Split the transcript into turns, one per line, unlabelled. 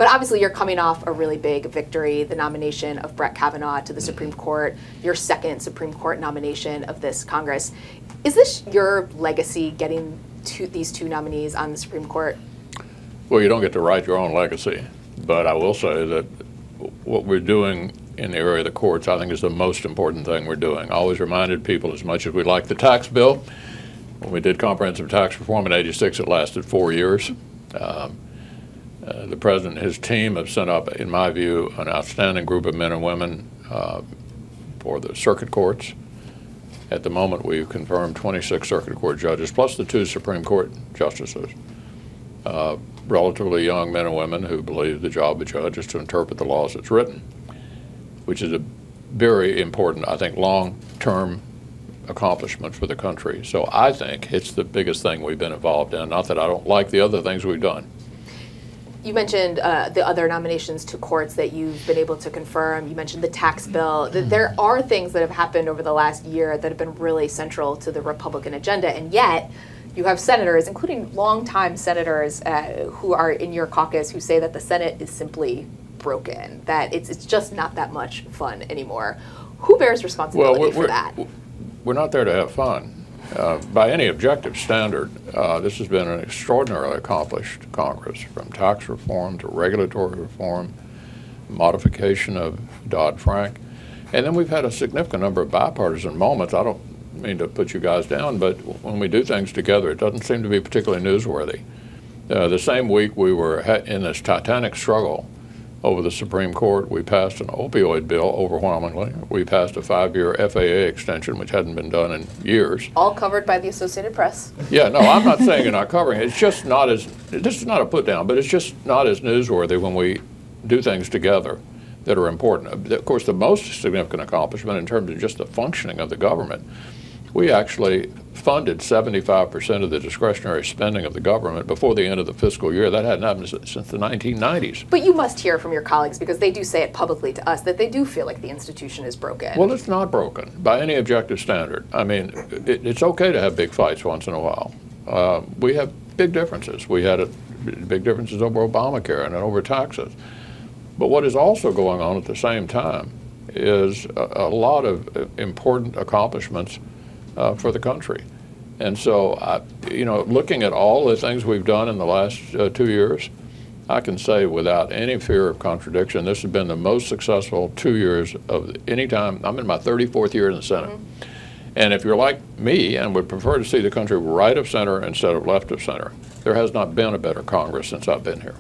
But obviously you're coming off a really big victory, the nomination of Brett Kavanaugh to the Supreme Court, your second Supreme Court nomination of this Congress. Is this your legacy, getting these two nominees on the Supreme Court?
Well, you don't get to write your own legacy, but I will say that what we're doing in the area of the courts, I think, is the most important thing we're doing. I always reminded people, as much as we like the tax bill, when we did comprehensive tax reform in '86, it lasted 4 years. The president and his team have sent up, in my view, an outstanding group of men and women for the circuit courts. At the moment, we've confirmed 26 circuit court judges, plus the 2 Supreme Court justices. Relatively young men and women who believe the job of a judge is to interpret the laws that's written, which is a very important, I think, long-term accomplishment for the country. So I think it's the biggest thing we've been involved in, not that I don't like the other things we've done.
You mentioned the other nominations to courts that you've been able to confirm. You mentioned the tax bill. There are things that have happened over the last year that have been really central to the Republican agenda, and yet you have senators, including longtime senators who are in your caucus, who say that the Senate is simply broken, that it's just not that much fun anymore. Who bears responsibility for that?
We're not there to have fun. By any objective standard, this has been an extraordinarily accomplished Congress, from tax reform to regulatory reform, modification of Dodd-Frank. And then we've had a significant number of bipartisan moments. I don't mean to put you guys down, but when we do things together, it doesn't seem to be particularly newsworthy. The same week we were in this titanic struggle over the Supreme Court, we passed an opioid bill overwhelmingly. We passed a 5-year FAA extension, which hadn't been done in years.
All covered by the Associated Press.
Yeah, no, I'm not saying you're not covering it. It's just not as, this is not a put down, but it's just not as newsworthy when we do things together that are important. Of course, the most significant accomplishment in terms of just the functioning of the government, we actually funded 75% of the discretionary spending of the government before the end of the fiscal year. That hadn't happened since the 1990s.
But you must hear from your colleagues, because they do say it publicly to us, that they do feel like the institution is broken.
Well, it's not broken by any objective standard. I mean, it's okay to have big fights once in a while. We have big differences. We had big differences over Obamacare and over taxes. But what is also going on at the same time is a lot of important accomplishments for the country. And so, you know, looking at all the things we've done in the last 2 years, I can say without any fear of contradiction, this has been the most successful 2 years of any time. I'm in my 34th year in the Senate. And if you're like me and would prefer to see the country right of center instead of left of center, there has not been a better Congress since I've been here.